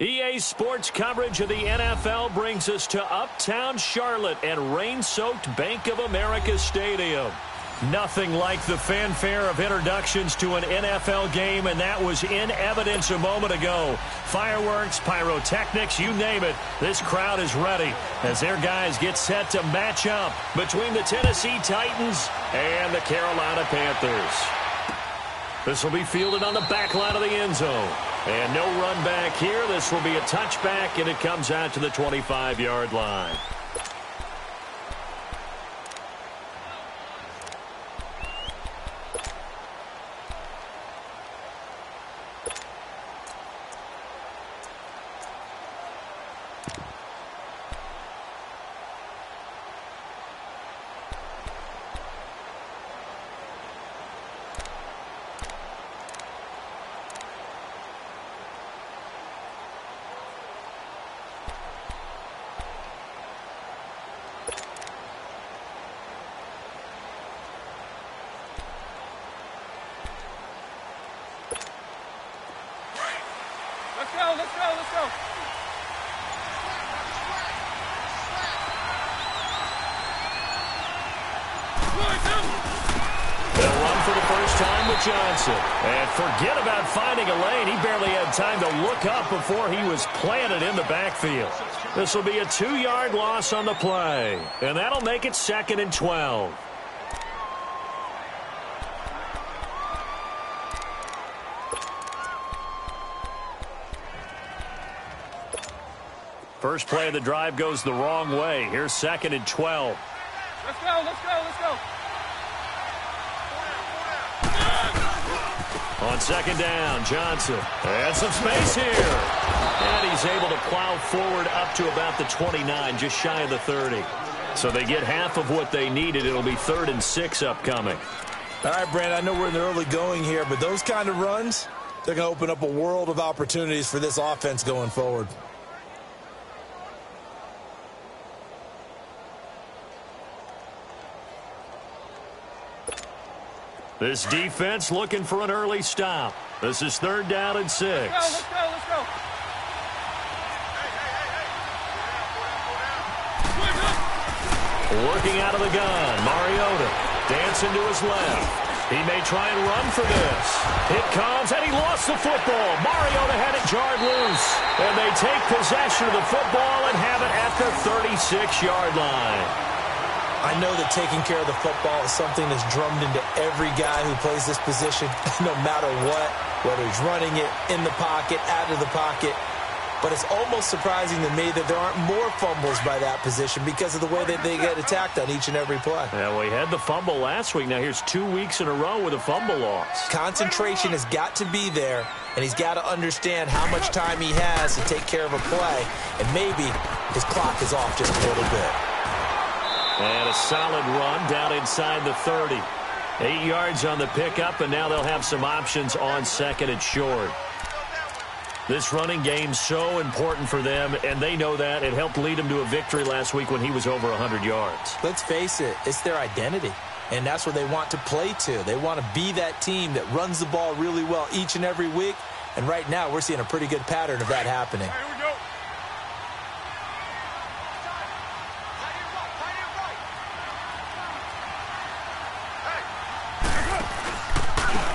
EA Sports coverage of the NFL brings us to Uptown Charlotte and rain-soaked Bank of America Stadium. Nothing like the fanfare of introductions to an NFL game, and that was in evidence a moment ago. Fireworks, pyrotechnics, you name it. This crowd is ready as their guys get set to match up between the Tennessee Titans and the Carolina Panthers. This will be fielded on the back line of the end zone. And no run back here. This will be a touchback, and it comes out to the 25-yard line. Let's go. They'll run for the first time with Johnson. And forget about finding a lane. He barely had time to look up before he was planted in the backfield. This will be a 2-yard loss on the play. And that'll make it 2nd and 12. First play of the drive goes the wrong way. Here's 2nd and 12. Let's go. On 2nd down, Johnson. And some space here. And he's able to plow forward up to about the 29, just shy of the 30. So they get half of what they needed. It'll be 3rd and 6 upcoming. All right, Brandon, I know we're in the early going here, but those kind of runs, they're going to open up a world of opportunities for this offense going forward. This defense looking for an early stop. This is 3rd down and 6. Let's go. Working out of the gun, Mariota dancing to his left. He may try and run for this. It comes, and he lost the football. Mariota had it jarred loose. And they take possession of the football and have it at the 36-yard line. I know that taking care of the football is something that's drummed into every guy who plays this position, no matter what, whether he's running it, in the pocket, out of the pocket. But it's almost surprising to me that there aren't more fumbles by that position because of the way that they get attacked on each and every play. Yeah, we had the fumble last week. Now here's 2 weeks in a row with a fumble loss. Concentration has got to be there, and he's got to understand how much time he has to take care of a play, and maybe his clock is off just a little bit. And a solid run down inside the 30. 8 yards on the pickup, and now they'll have some options on 2nd and short. This running game's so important for them, and they know that. It helped lead them to a victory last week when he was over 100 yards. Let's face it, it's their identity, and that's what they want to play to. They want to be that team that runs the ball really well each and every week, and right now we're seeing a pretty good pattern of that happening.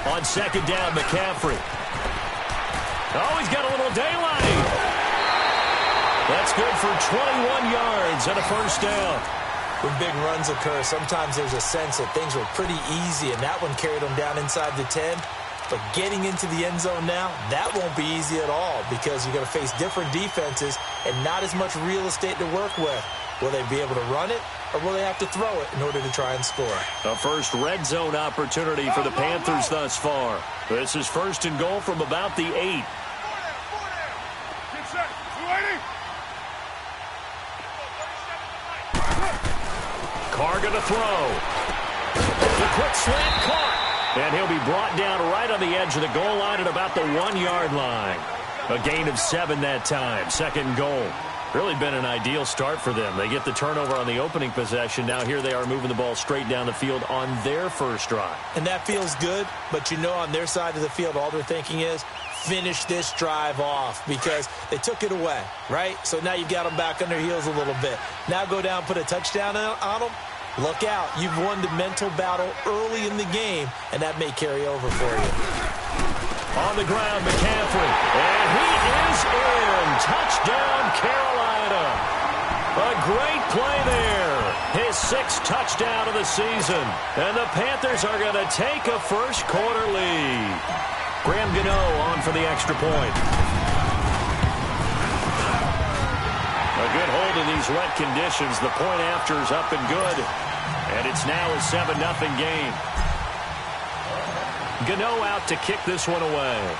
On 2nd down, McCaffrey. Oh, he's got a little daylight. That's good for 21 yards and a first down. When big runs occur, sometimes there's a sense that things were pretty easy, and that one carried them down inside the 10. But getting into the end zone now, that won't be easy at all because you're going to face different defenses and not as much real estate to work with. Will they be able to run it, or will they have to throw it in order to try and score? A first red zone opportunity for the Panthers thus far. This is 1st and goal from about the 8. Carr going to throw. The quick slant caught. And he'll be brought down right on the edge of the goal line at about the 1-yard line. A gain of 7 that time. 2nd and goal. Really been an ideal start for them. They get the turnover on the opening possession. Now here they are moving the ball straight down the field on their first drive. And that feels good, but you know on their side of the field all they're thinking is finish this drive off because they took it away, right? So now you've got them back on their heels a little bit. Now go down, put a touchdown on them. Look out. You've won the mental battle early in the game, and that may carry over for you. On the ground, McCaffrey. And he is in. Touchdown, Carolina. A great play there. His 6th touchdown of the season. And the Panthers are going to take a first-quarter lead. Graham Gano on for the extra point. A good hold in these wet conditions. The point after is up and good. And it's now a 7-0 game. Gano out to kick this one away.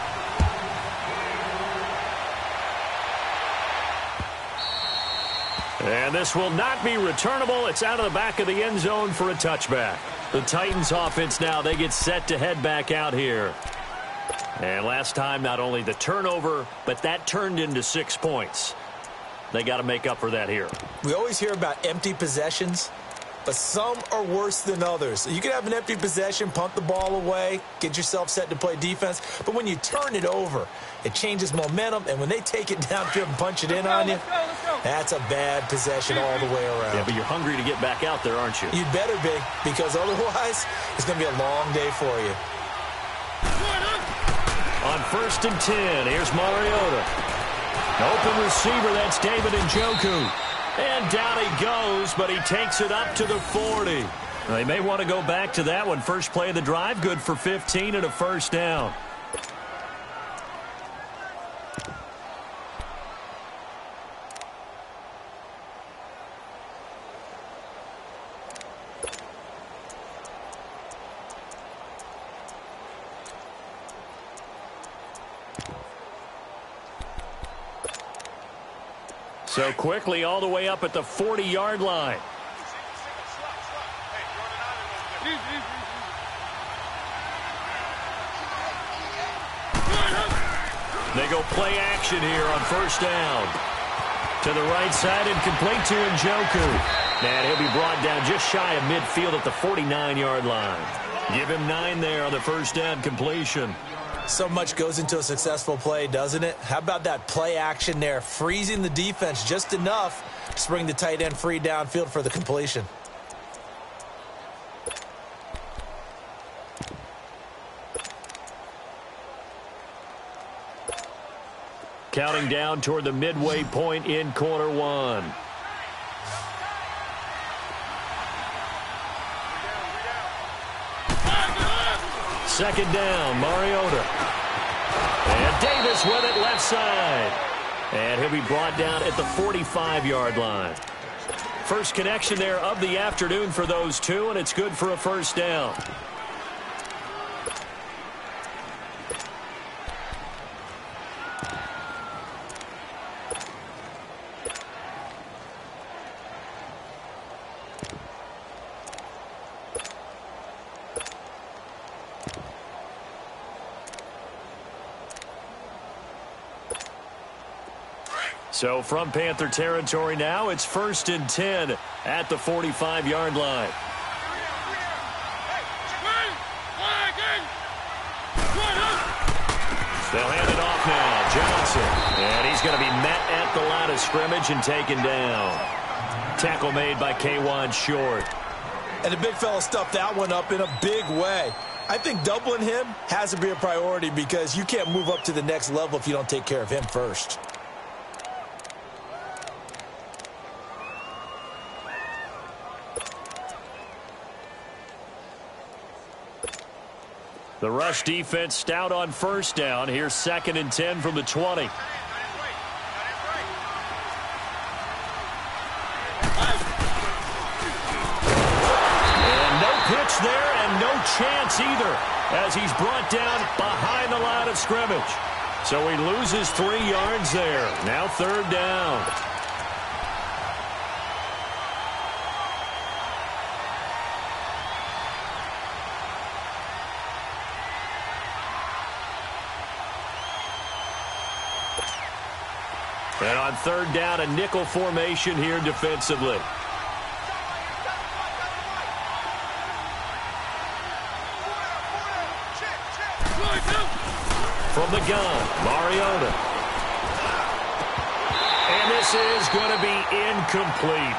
And this will not be returnable. It's out of the back of the end zone for a touchback. The Titans offense now, they get set to head back out here. And last time, not only the turnover, but that turned into 6 points. They got to make up for that here. We always hear about empty possessions, but some are worse than others. You can have an empty possession, punt the ball away, get yourself set to play defense, but when you turn it over, it changes momentum, and when they take it downfield and punch it in on you, that's a bad possession all the way around. Yeah, but you're hungry to get back out there, aren't you? You'd better be, because otherwise, it's going to be a long day for you. On 1st and 10, here's Mariota. Open receiver, that's David Njoku. And down he goes, but he takes it up to the 40. They may want to go back to that one. First play of the drive, good for 15 and a first down. So quickly all the way up at the 40-yard line. They go play action here on first down. To the right side and complete to Njoku. And he'll be brought down just shy of midfield at the 49-yard line. Give him 9 there on the first down completion. So much goes into a successful play, doesn't it? How about that play action there? Freezing the defense just enough to bring the tight end free downfield for the completion. Counting down toward the midway point in quarter one. Second down, Mariota. And Davis with it left side. And he'll be brought down at the 45-yard line. First connection there of the afternoon for those two, and it's good for a first down. So from Panther territory now, it's 1st and 10 at the 45-yard line. They'll hand it off now. Johnson. And he's going to be met at the line of scrimmage and taken down. Tackle made by K'Wan Short. And the big fella stuffed that one up in a big way. I think doubling him has to be a priority because you can't move up to the next level if you don't take care of him first. The rush defense stout on first down. Here's 2nd and 10 from the 20. And no pitch there and no chance either as he's brought down behind the line of scrimmage. So he loses 3 yards there. Now 3rd down. And on 3rd down, a nickel formation here defensively. From the gun. Mariota. And this is going to be incomplete.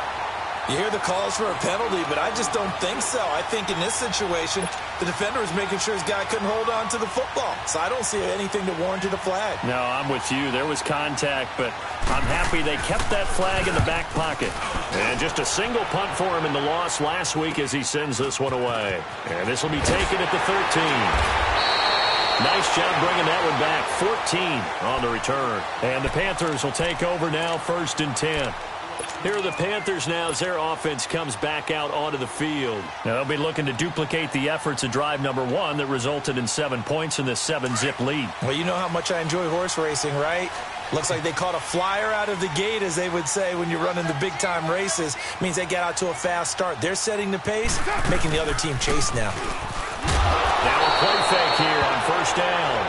You hear the calls for a penalty, but I just don't think so. I think in this situation, the defender was making sure his guy couldn't hold on to the football. So I don't see anything that warranted a flag. No, I'm with you. There was contact, but I'm happy they kept that flag in the back pocket. And just a single punt for him in the loss last week as he sends this one away. And this will be taken at the 13. Nice job bringing that one back. 14 on the return. And the Panthers will take over now, 1st and 10. Here are the Panthers now as their offense comes back out onto the field. Now they'll be looking to duplicate the efforts of drive number 1 that resulted in 7 points in the 7-zip lead. Well, you know how much I enjoy horse racing, right? Looks like they caught a flyer out of the gate, as they would say when you're running the big-time races. Means they get out to a fast start. They're setting the pace, making the other team chase now. Now a play fake here on 1st down.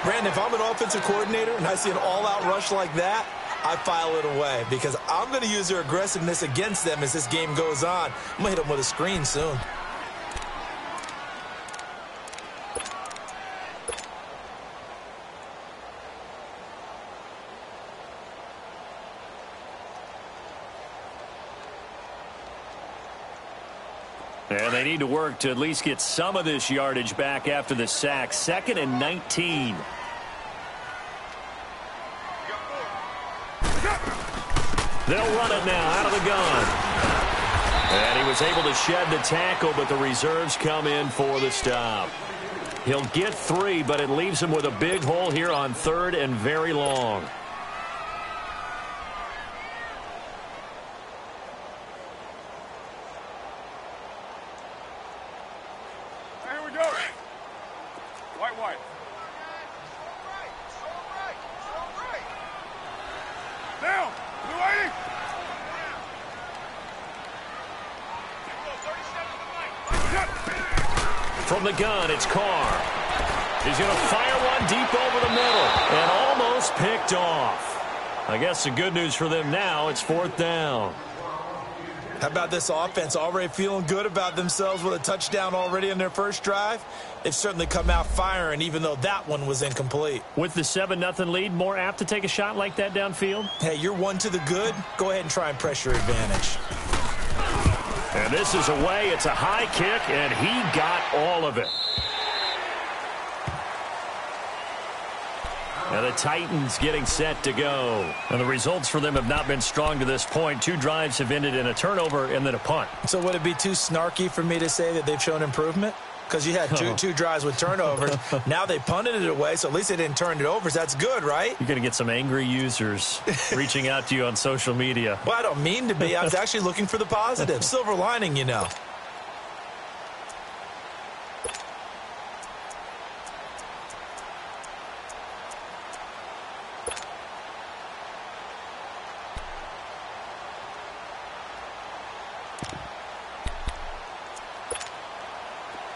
Brandon, if I'm an offensive coordinator and I see an all-out rush like that, I file it away because I'm going to use their aggressiveness against them as this game goes on. I'm going to hit them with a screen soon. And they need to work to at least get some of this yardage back after the sack. 2nd and 19. They'll run it now out of the gun. And he was able to shed the tackle, but the reserves come in for the stop. He'll get 3, but it leaves him with a big hole here on 3rd and very long. Here we go. White. Down. Blue 80. From the gun, it's Carr. He's going to fire one deep over the middle and almost picked off. I guess the good news for them now, it's 4th down. How about this offense already feeling good about themselves with a touchdown already in their first drive? They've certainly come out firing, even though that one was incomplete. With the 7-0 lead, more apt to take a shot like that downfield? Hey, you're one to the good. Go ahead and try and press your advantage. And this is away. It's a high kick, and he got all of it. And the Titans getting set to go. And the results for them have not been strong to this point. 2 drives have ended in a turnover and then a punt. So would it be too snarky for me to say that they've shown improvement? Because you had two drives with turnovers. Now they punted it away, so at least they didn't turn it over. So that's good, right? You're going to get some angry users reaching out to you on social media. Well, I don't mean to be. I was actually looking for the positive. Silver lining, you know.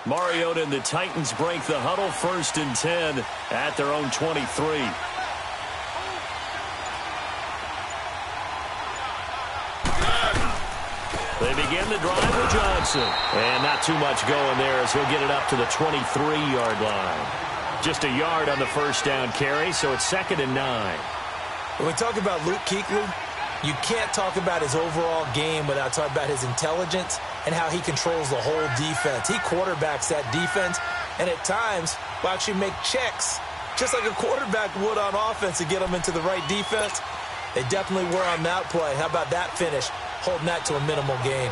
Mariota and the Titans break the huddle, 1st and 10 at their own 23. They begin the drive with Johnson. And not too much going there as he'll get it up to the 23-yard line. Just a yard on the 1st down carry, so it's 2nd and 9. When we talk about Luke Kuechly, you can't talk about his overall game without talking about his intelligence and how he controls the whole defense. He quarterbacks that defense, and at times will actually make checks, just like a quarterback would on offense to get them into the right defense. They definitely were on that play. How about that finish, holding that to a minimal gain.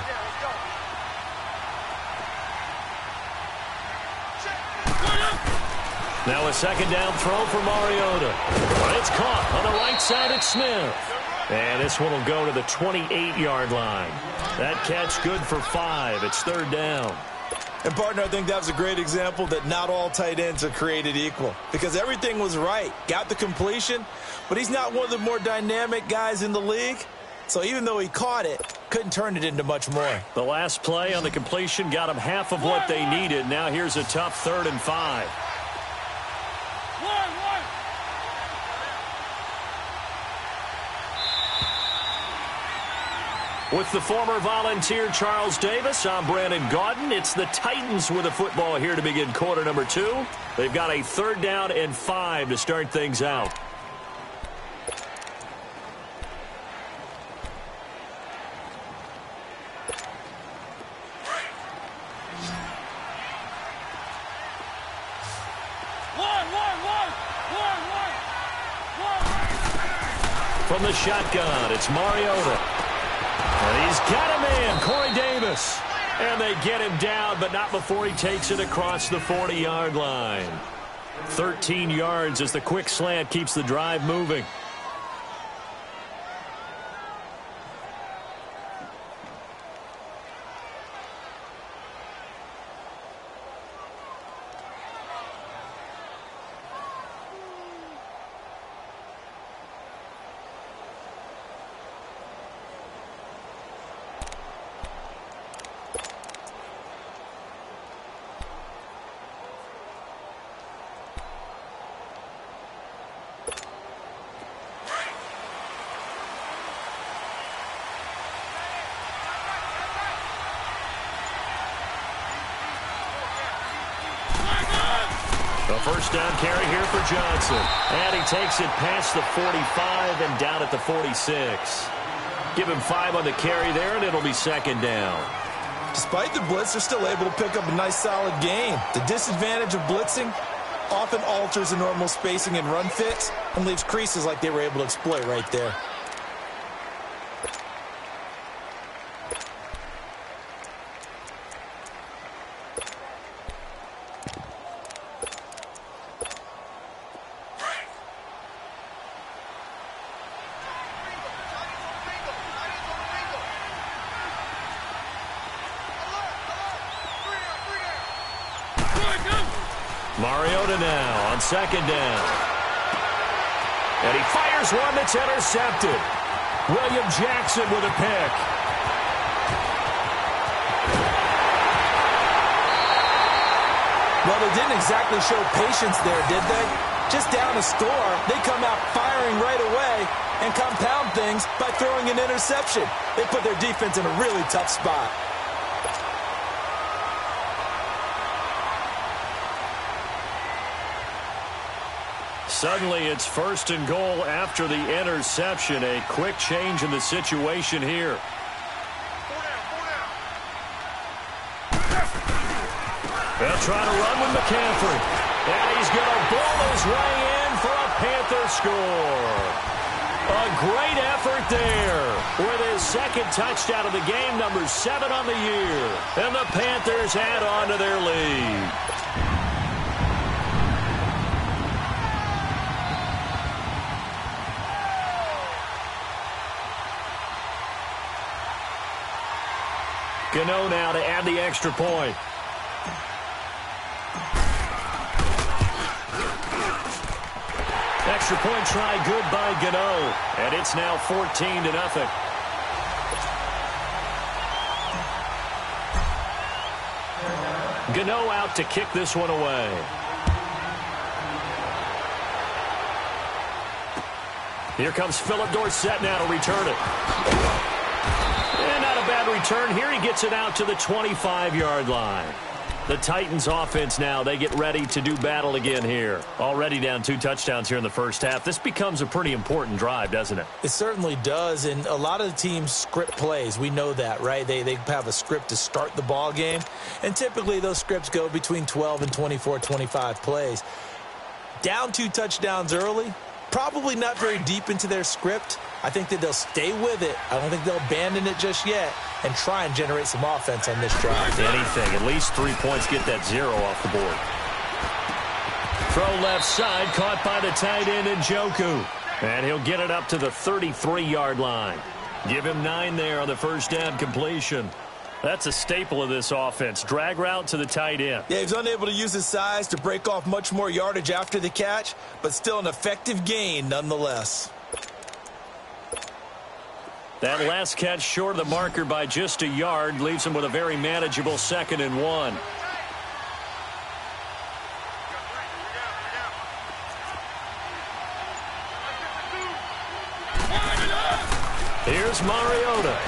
Now a 2nd down throw for Mariota. But it's caught on the right side at Smith. And this one will go to the 28-yard line. That catch good for 5. It's 3rd down. And, partner, I think that was a great example that not all tight ends are created equal. Because everything was right. Got the completion, but he's not one of the more dynamic guys in the league. So even though he caught it, couldn't turn it into much more. The last play on the completion got him half of what they needed. Now here's a tough 3rd and 5. With the former Volunteer Charles Davis, I'm Brandon Gaudin. It's the Titans with the football here to begin quarter number 2. They've got a 3rd down and 5 to start things out. From the shotgun, it's Mariota. And he's got a man, Corey Davis. And they get him down, but not before he takes it across the 40-yard line. 13 yards as the quick slant keeps the drive moving. A first down carry here for Johnson. And he takes it past the 45 and down at the 46. Give him 5 on the carry there, and it'll be 2nd down. Despite the blitz, they're still able to pick up a nice, solid gain. The disadvantage of blitzing often alters the normal spacing and run fits and leaves creases like they were able to exploit right there. Mariota now on 2nd down. And he fires one that's intercepted. William Jackson with a pick. Well, they didn't exactly show patience there, did they? Just down a score, they come out firing right away and compound things by throwing an interception. They put their defense in a really tough spot. Suddenly, it's 1st and goal after the interception. A quick change in the situation here. They'll try to run with McCaffrey. And he's going to ball his way in for a Panther score. A great effort there with his 2nd touchdown of the game, number 7 on the year. And the Panthers add on to their lead. Gano now to add the extra point. Extra point try good by Gano. And it's now 14-0. Gano out to kick this one away. Here comes Philip Dorsett now to return it. And not a bad return here. He gets it out to the 25-yard line. The Titans offense now, they get ready to do battle again here. Already down 2 touchdowns here in the first half. This becomes a pretty important drive, doesn't it? It certainly does, and a lot of the teams script plays. We know that, right? They have a script to start the ball game, and typically those scripts go between 12 and 24, 25 plays. Down 2 touchdowns early, probably not very deep into their script. I think that they'll stay with it. I don't think they'll abandon it just yet and try and generate some offense on this drive. Anything. At least 3 points, get that 0 off the board. Throw left side, caught by the tight end Njoku. And he'll get it up to the 33-yard line. Give him 9 there on the first down completion. That's a staple of this offense. Drag route to the tight end. Yeah, he's unable to use his size to break off much more yardage after the catch, but still an effective gain nonetheless. That last catch short of the marker by just a yard leaves him with a very manageable 2nd and 1. Here's Mariota.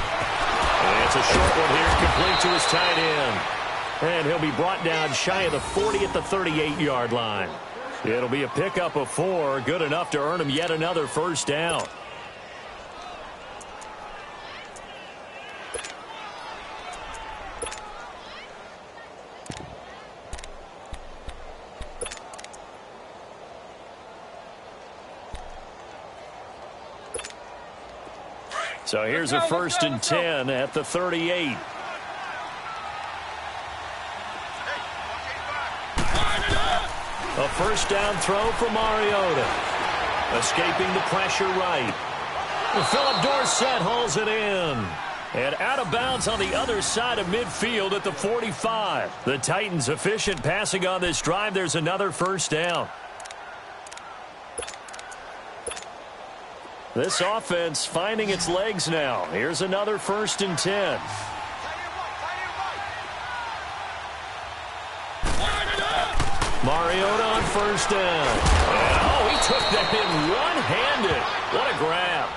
It's a short one here, complete to his tight end. And he'll be brought down shy of the 40 at the 38-yard line. It'll be a pickup of 4, good enough to earn him yet another first down. So here's a 1st and 10 at the 38. A first down throw for Mariota. Escaping the pressure right. Philip Dorsett hauls it in. And out of bounds on the other side of midfield at the 45. The Titans efficient passing on this drive. There's another first down. This offense finding its legs now. Here's another 1st and 10. Mariota on first down. And, he took that in one-handed. What a grab.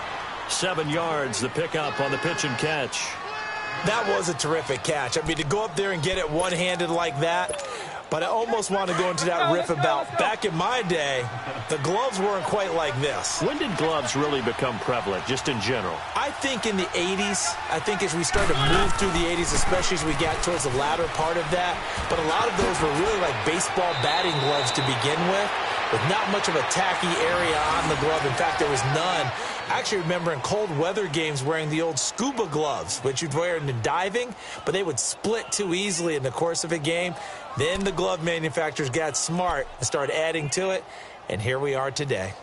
7 yards, the pickup on the pitch and catch. That was a terrific catch. I mean, to go up there and get it one-handed like that. But I almost want to go into that riff about back in my day, the gloves weren't quite like this. When did gloves really become prevalent, just in general? I think in the 80s. I think as we started to move through the 80s, especially as we got towards the latter part of that. But a lot of those were really like baseball batting gloves to begin with not much of a tacky area on the glove. In fact, there was none. I actually remember in cold weather games wearing the old scuba gloves, which you'd wear in the diving, but they would split too easily in the course of a game. Then the glove manufacturers got smart and started adding to it, and here we are today.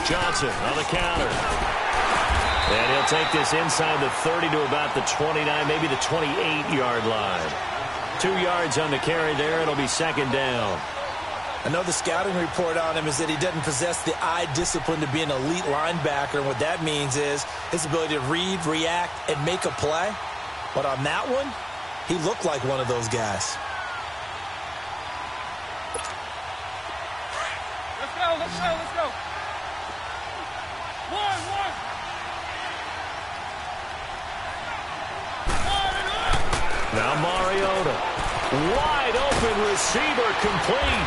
Johnson on the counter. And he'll take this inside the 30 to about the 29, maybe the 28-yard line. 2 yards on the carry there. It'll be second down. I know the scouting report on him is that he doesn't possess the eye discipline to be an elite linebacker. And what that means is his ability to read, react, and make a play. But on that one, he looked like one of those guys. Let's go, let's go, let's go. One. Now Mariota. Wide open receiver complete.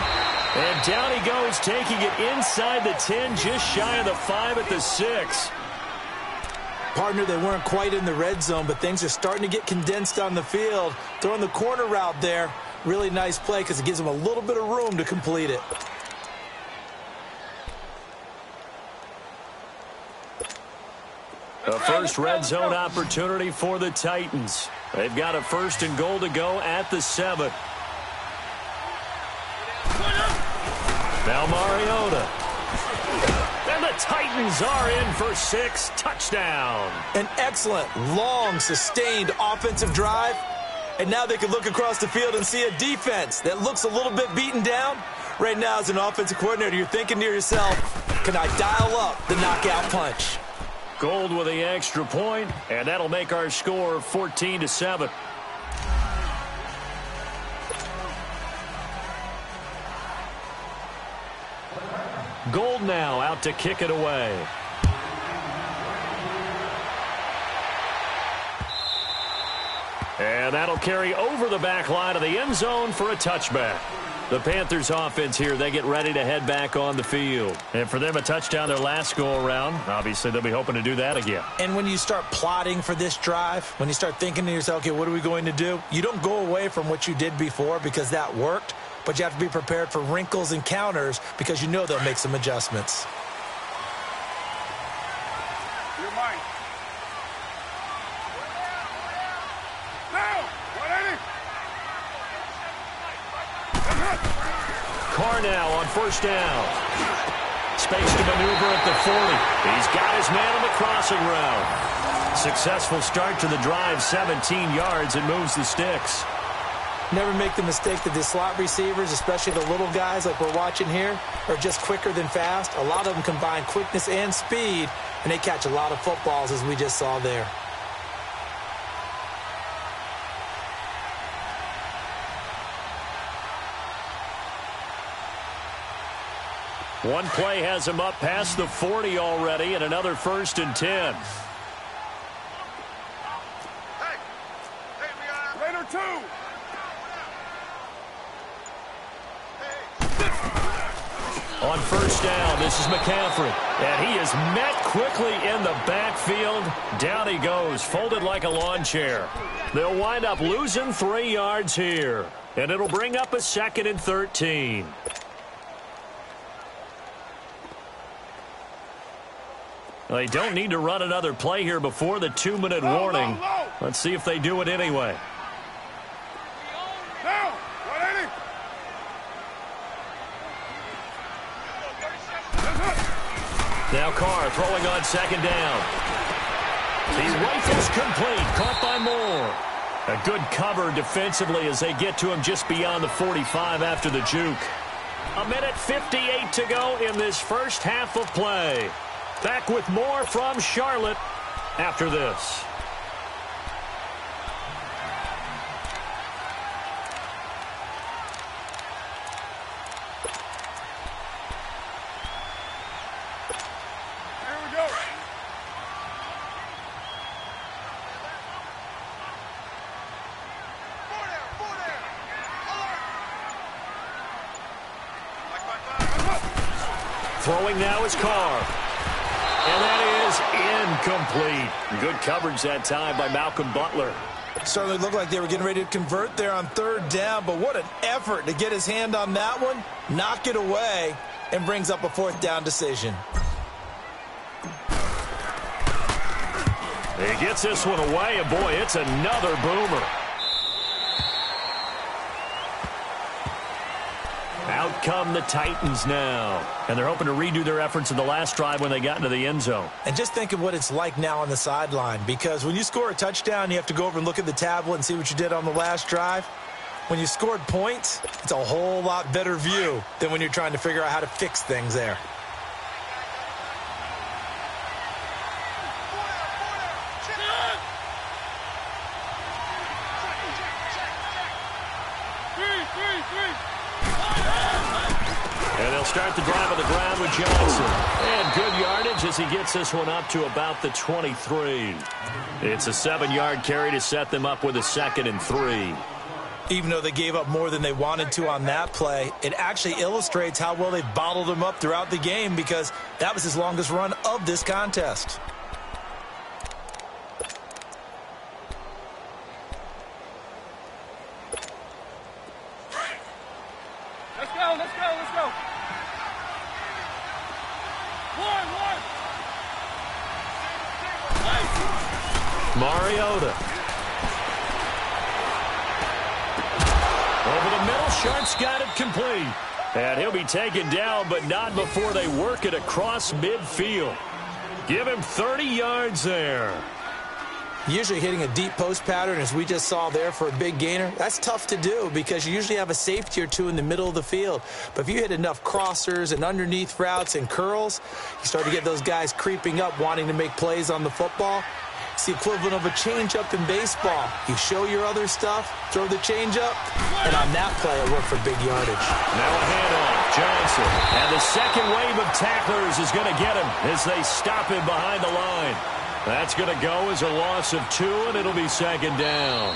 And down he goes, taking it inside the 10, just shy of the 5 at the 6. Partner, they weren't quite in the red zone, but things are starting to get condensed on the field. Throwing the corner route there. Really nice play because it gives them a little bit of room to complete it. A first red zone opportunity for the Titans. They've got a 1st and goal to go at the 7. Now Mariota. And the Titans are in for 6. Touchdown. An excellent, long, sustained offensive drive. And now they can look across the field and see a defense that looks a little bit beaten down. Right now, as an offensive coordinator, you're thinking to yourself, can I dial up the knockout punch? Gold with the extra point, and that'll make our score 14-7. Gold now out to kick it away. And that'll carry over the back line of the end zone for a touchback. The Panthers offense here, they get ready to head back on the field. And for them, a touchdown their last go-around. Obviously, they'll be hoping to do that again. And when you start plotting for this drive, when you start thinking to yourself, okay, what are we going to do? You don't go away from what you did before because that worked, but you have to be prepared for wrinkles and counters because you know they'll make some adjustments. You're mine. Now, 180. Carnell on first down. Space to maneuver at the 40. He's got his man on the crossing route. Successful start to the drive, 17 yards, and moves the sticks. Never make the mistake that the slot receivers, especially the little guys like we're watching here, are just quicker than fast. A lot of them combine quickness and speed, and they catch a lot of footballs, as we just saw there. One play has him up past the 40 already, and another 1st and 10. Raider 2. On 1st down, this is McCaffrey. And he is met quickly in the backfield. Down he goes, folded like a lawn chair. They'll wind up losing 3 yards here. And it'll bring up a 2nd and 13. They don't need to run another play here before the 2-minute warning. Let's see if they do it anyway. Now Carr throwing on 2nd down. He rifles complete, caught by Moore. A good cover defensively as they get to him just beyond the 45 after the juke. 1:58 to go in this first half of play. Back with more from Charlotte after this. Throwing now is Carr. And that is incomplete. Good coverage that time by Malcolm Butler. Certainly looked like they were getting ready to convert there on 3rd down, but what an effort to get his hand on that one, knock it away, and brings up a 4th down decision. He gets this one away, and boy, it's another boomer. Out come the Titans now. And they're hoping to redo their efforts in the last drive when they got into the end zone. And just think of what it's like now on the sideline, because when you score a touchdown, you have to go over and look at the tablet and see what you did on the last drive. When you scored points, it's a whole lot better view than when you're trying to figure out how to fix things there. And they'll start the drive on the ground with Johnson. And good yardage as he gets this one up to about the 23. It's a 7-yard carry to set them up with a 2nd and 3. Even though they gave up more than they wanted to on that play, it actually illustrates how well they've bottled him up throughout the game, because that was his longest run of this contest. Let's go. Mariota. Over the middle, Sharp's got it complete. And he'll be taken down, but not before they work it across midfield. Give him 30 yards there. Usually hitting a deep post pattern, as we just saw there, for a big gainer, that's tough to do because you usually have a safety or two in the middle of the field. But if you hit enough crossers and underneath routes and curls, you start to get those guys creeping up wanting to make plays on the football. It's the equivalent of a changeup in baseball. You show your other stuff, throw the changeup, and on that play it worked for big yardage. Now a handoff, Johnson. And the second wave of tacklers is going to get him as they stop him behind the line. That's going to go as a loss of 2, and it'll be 2nd down.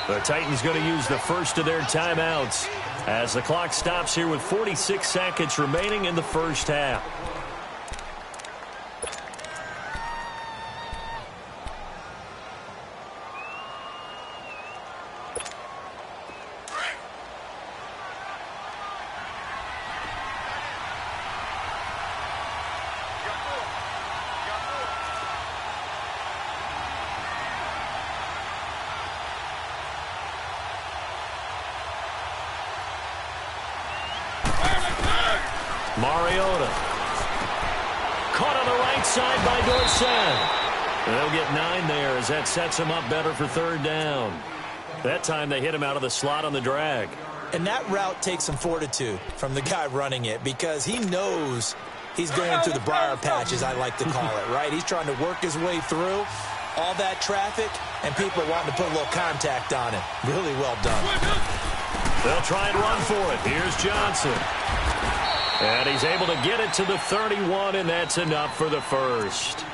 The Titans going to use the first of their timeouts as the clock stops here with 46 seconds remaining in the first half. Mariota. Caught on the right side by Dorsett. They'll get 9 there as that sets them up better for 3rd down. That time they hit him out of the slot on the drag. And that route takes some fortitude from the guy running it because he knows he's going through the briar patch, as I like to call it, right? He's trying to work his way through all that traffic, and people are wanting to put a little contact on it. Really well done. They'll try and run for it. Here's Johnson. And he's able to get it to the 31, and that's enough for the first.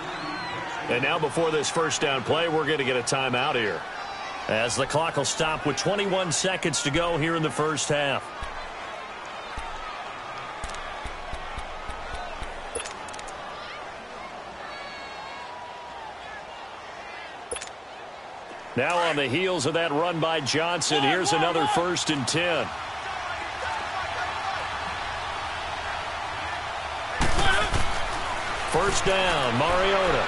And now before this first down play, we're going to get a timeout here, as the clock will stop with 21 seconds to go here in the first half. Now on the heels of that run by Johnson, here's another 1st and 10. First down, Mariota.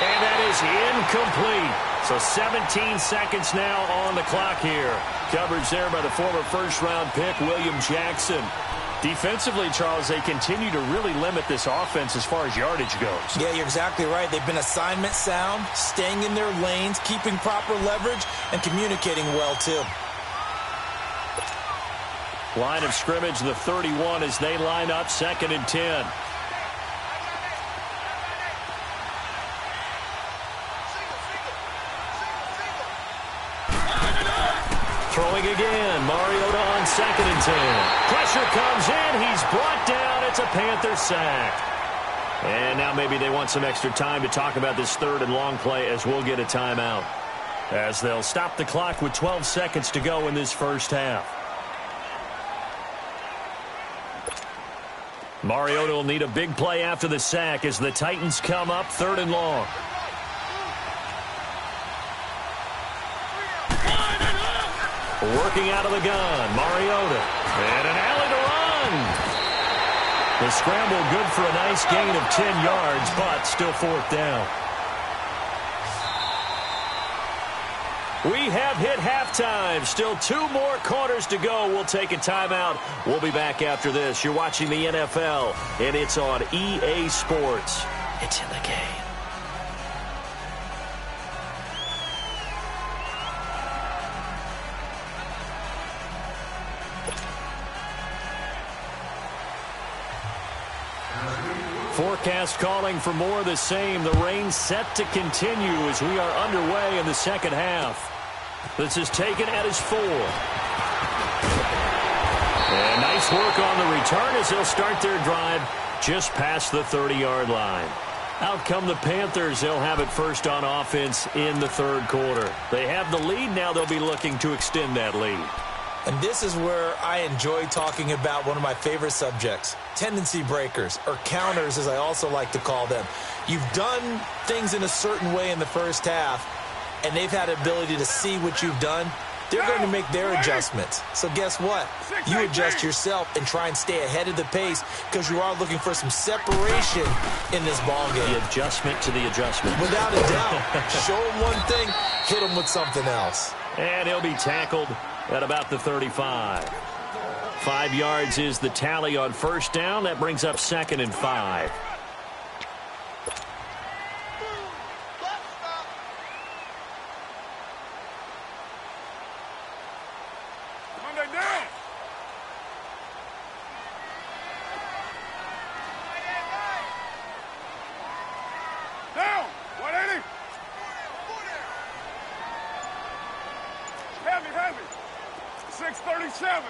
And that is incomplete. So 17 seconds now on the clock here. Coverage there by the former first-round pick, William Jackson. Defensively, Charles, they continue to really limit this offense as far as yardage goes. Yeah, you're exactly right. They've been assignment sound, staying in their lanes, keeping proper leverage, and communicating well, too. Line of scrimmage, the 31, as they line up 2nd and 10. Throwing again, Mariota on 2nd and 10. Pressure comes in, he's brought down, it's a Panther sack. And now maybe they want some extra time to talk about this 3rd and long play, as we'll get a timeout, as they'll stop the clock with 12 seconds to go in this first half. Mariota will need a big play after the sack as the Titans come up 3rd and long. Working out of the gun, Mariota. And an alley to run. The scramble good for a nice gain of 10 yards, but still 4th down. We have hit halftime. Still 2 more quarters to go. We'll take a timeout. We'll be back after this. You're watching the NFL, and it's on EA Sports. It's in the game. Forecast calling for more of the same. The rain set to continue as we are underway in the second half. This is taken at his 4. And nice work on the return as they'll start their drive just past the 30-yard line. Out come the Panthers. They'll have it first on offense in the 3rd quarter. They have the lead. Now they'll be looking to extend that lead. And this is where I enjoy talking about one of my favorite subjects, tendency breakers, or counters as I also like to call them. You've done things in a certain way in the first half, and they've had the ability to see what you've done. They're going to make their adjustments. So guess what? You adjust yourself and try and stay ahead of the pace because you are looking for some separation in this ball game. The adjustment to the adjustment. Without a doubt. Show them one thing, hit them with something else. And he'll be tackled at about the 35. 5 yards is the tally on first down. That brings up 2nd and 5. Monday down. Down. 180. Heavy. 637.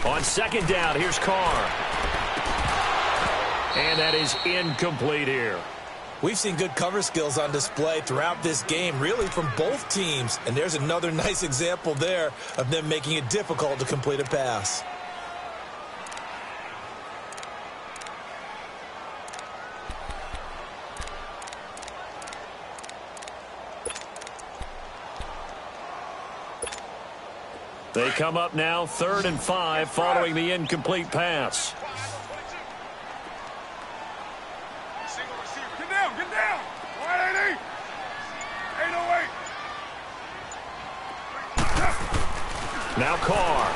On 2nd down, here's Carr. And that is incomplete here. We've seen good cover skills on display throughout this game, really from both teams. And there's another nice example there of them making it difficult to complete a pass. They come up now 3rd and 5 following the incomplete pass. Get down. 180. 808. Now Carr.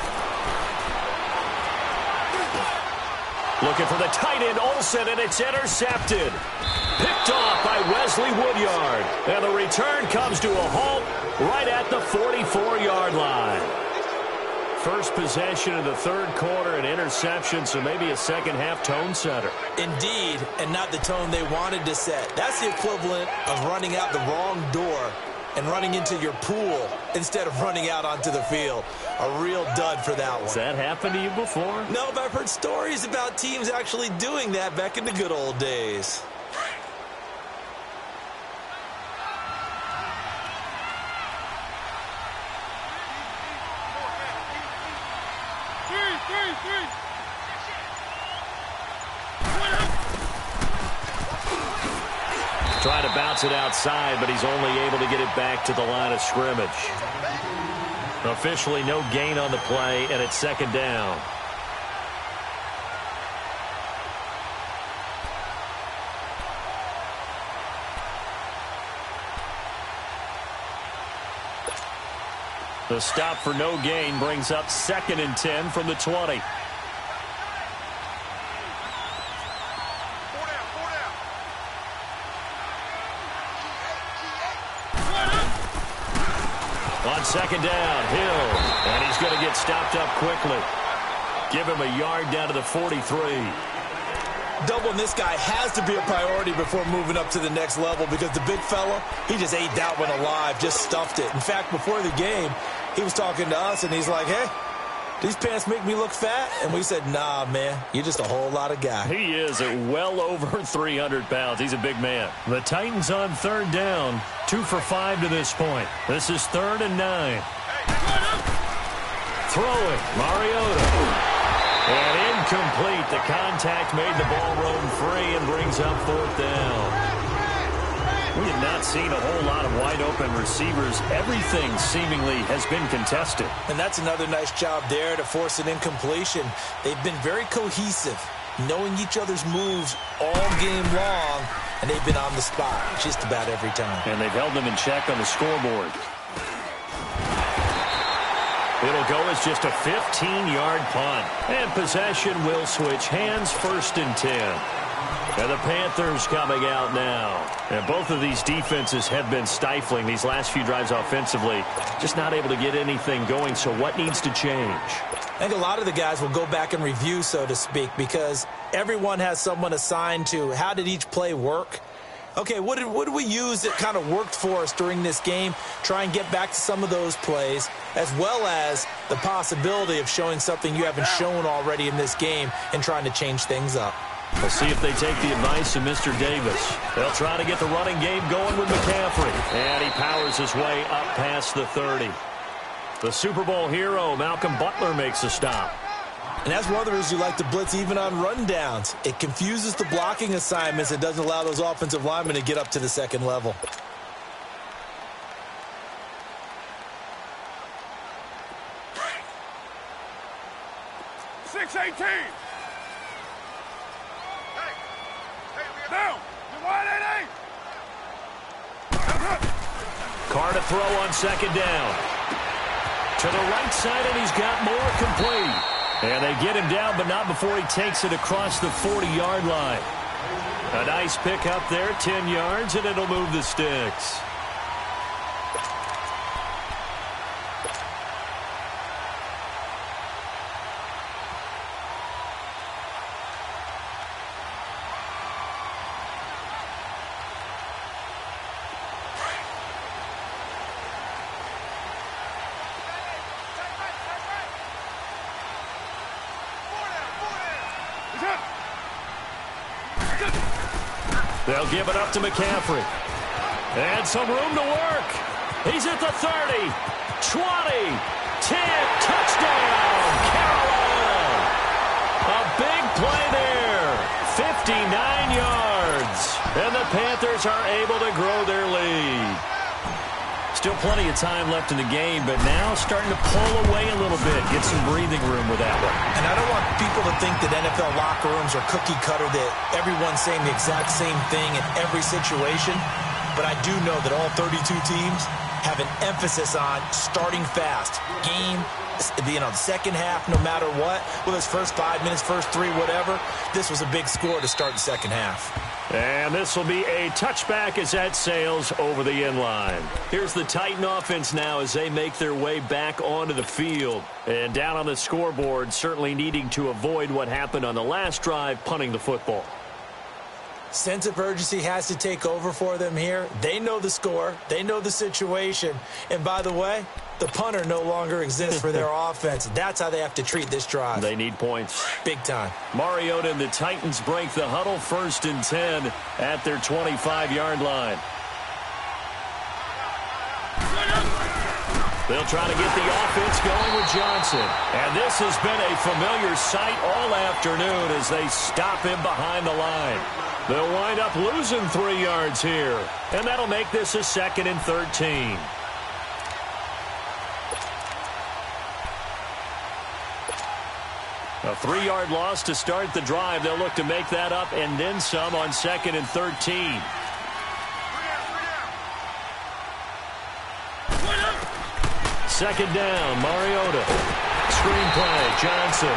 Looking for the tight end, Olsen, and it's intercepted. Picked off by Wesley Woodyard. And the return comes to a halt right at the 44-yard line. First possession of the third quarter, an interception, so maybe a second-half tone setter. Indeed, and not the tone they wanted to set. That's the equivalent of running out the wrong door and running into your pool instead of running out onto the field. A real dud for that one. Has that happened to you before? No, but I've heard stories about teams actually doing that back in the good old days. Trying to bounce it outside, but he's only able to get it back to the line of scrimmage. Officially no gain on the play, and it's second down. The stop for no gain brings up 2nd and 10 from the 20. On second down, Hill, and he's going to get stopped up quickly. Give him a yard down to the 43. Doubling this guy has to be a priority before moving up to the next level because the big fella, he just ate that one alive, just stuffed it. In fact, before the game, he was talking to us, and he's like, hey, these pants make me look fat? And we said, nah, man, you're just a whole lot of guy. He is at well over 300 pounds. He's a big man. The Titans on third down, 2 for 5 to this point. This is 3rd and 9. Throwing, Mariota. And incomplete. The contact made the ball roam free and brings up 4th down. We have not seen a whole lot of wide-open receivers. Everything seemingly has been contested. And that's another nice job there to force an incompletion. They've been very cohesive, knowing each other's moves all game long, and they've been on the spot just about every time. And they've held them in check on the scoreboard. It'll go as just a 15-yard punt. And possession will switch hands, 1st and 10. And the Panthers coming out now. And both of these defenses have been stifling these last few drives offensively. Just not able to get anything going, so what needs to change? I think a lot of the guys will go back and review, so to speak, because everyone has someone assigned to how did each play work. Okay, what did we use that kind of worked for us during this game? Try and get back to some of those plays, as well as the possibility of showing something you haven't shown already in this game and trying to change things up. We'll see if they take the advice of Mr. Davis. They'll try to get the running game going with McCaffrey. And he powers his way up past the 30. The Super Bowl hero, Malcolm Butler, makes a stop. And as others who like to blitz even on rundowns, it confuses the blocking assignments and doesn't allow those offensive linemen to get up to the second level. Carr to throw on second down. To the right side, and he's got more complete. And they get him down, but not before he takes it across the 40-yard line. A nice pick up there, 10 yards, and it'll move the sticks. They'll give it up to McCaffrey. And some room to work. He's at the 30, 20, 10, touchdown, Carolina. A big play there, 59 yards. And the Panthers are able to grow their lead. Still plenty of time left in the game, but now starting to pull away a little bit, get some breathing room with that one. And I don't want people to think that NFL locker rooms are cookie cutter, that everyone's saying the exact same thing in every situation. But I do know that all 32 teams, have an emphasis on starting fast. Game, the second half, no matter what, whether it's first 5 minutes, first 3, whatever, this was a big score to start the second half. And this will be a touchback as that sails over the end line. Here's the Titan offense now as they make their way back onto the field. And down on the scoreboard, certainly needing to avoid what happened on the last drive, punting the football. Sense of urgency has to take over for them here. They know the score. They know the situation. And by the way, the punter no longer exists for their offense. That's how they have to treat this drive. They need points. Big time. Mariota and the Titans break the huddle, 1st and 10 at their 25-yard line. They'll try to get the offense going with Johnson. And this has been a familiar sight all afternoon as they stop him behind the line. They'll wind up losing 3 yards here. And that'll make this a 2nd and 13. A 3-yard loss to start the drive. They'll look to make that up and then some on 2nd and 13. Second down, Mariota. Screen play, Johnson.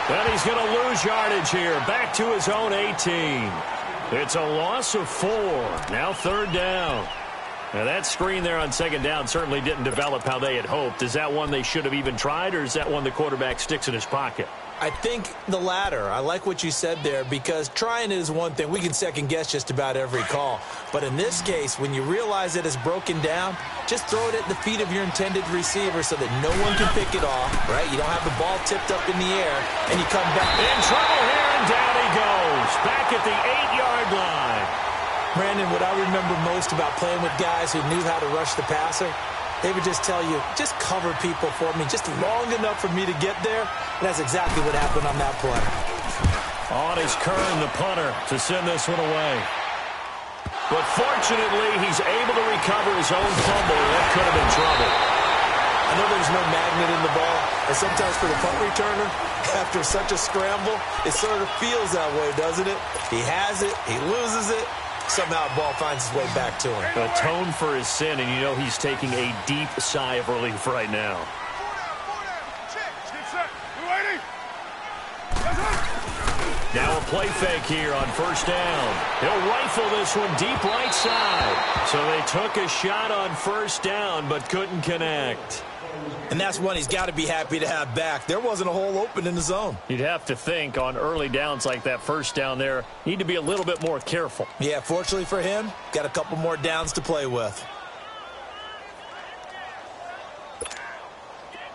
And he's going to lose yardage here. Back to his own 18. It's a loss of 4. Now 3rd down. Now that screen there on 2nd down certainly didn't develop how they had hoped. Is that one they should have even tried, or is that one the quarterback sticks in his pocket? I think the latter. I like what you said there, because trying it is one thing. We can second-guess just about every call. But in this case, when you realize it is broken down, just throw it at the feet of your intended receiver so that no one can pick it off, right? You don't have the ball tipped up in the air, and you come back. In trouble here, and down he goes. Back at the 8-yard line. Brandon, what I remember most about playing with guys who knew how to rush the passer, they would just tell you, just cover people for me, just long enough for me to get there. And that's exactly what happened on that play. On is Kern, the punter, to send this one away. But fortunately, he's able to recover his own fumble. That could have been trouble. I know there's no magnet in the ball, and sometimes for the punt returner, after such a scramble, it sort of feels that way, doesn't it? He has it, he loses it. Somehow the ball finds its way back to him. Atone for his sin, and you know he's taking a deep sigh of relief right now. Now a play fake here on 1st down. He'll rifle this one deep right side. So they took a shot on 1st down, but couldn't connect. And that's one he's got to be happy to have back. There wasn't a hole open in the zone. You'd have to think on early downs like that 1st down there, need to be a little bit more careful. Yeah, fortunately for him, got a couple more downs to play with.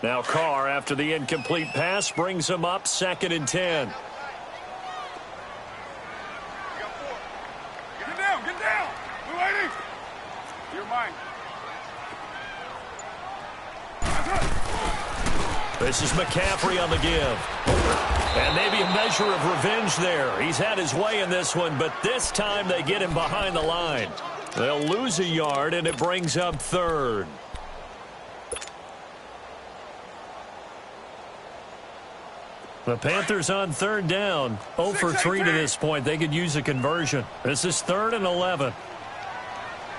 Now Carr, after the incomplete pass, brings him up 2nd and 10. Get down, get down. Blue 80. You're mine. This is McCaffrey on the give. And maybe a measure of revenge there. He's had his way in this one, but this time they get him behind the line. They'll lose a yard, and it brings up 3rd. The Panthers on 3rd down. 0 for 3 to this point. They could use a conversion. This is 3rd and 11.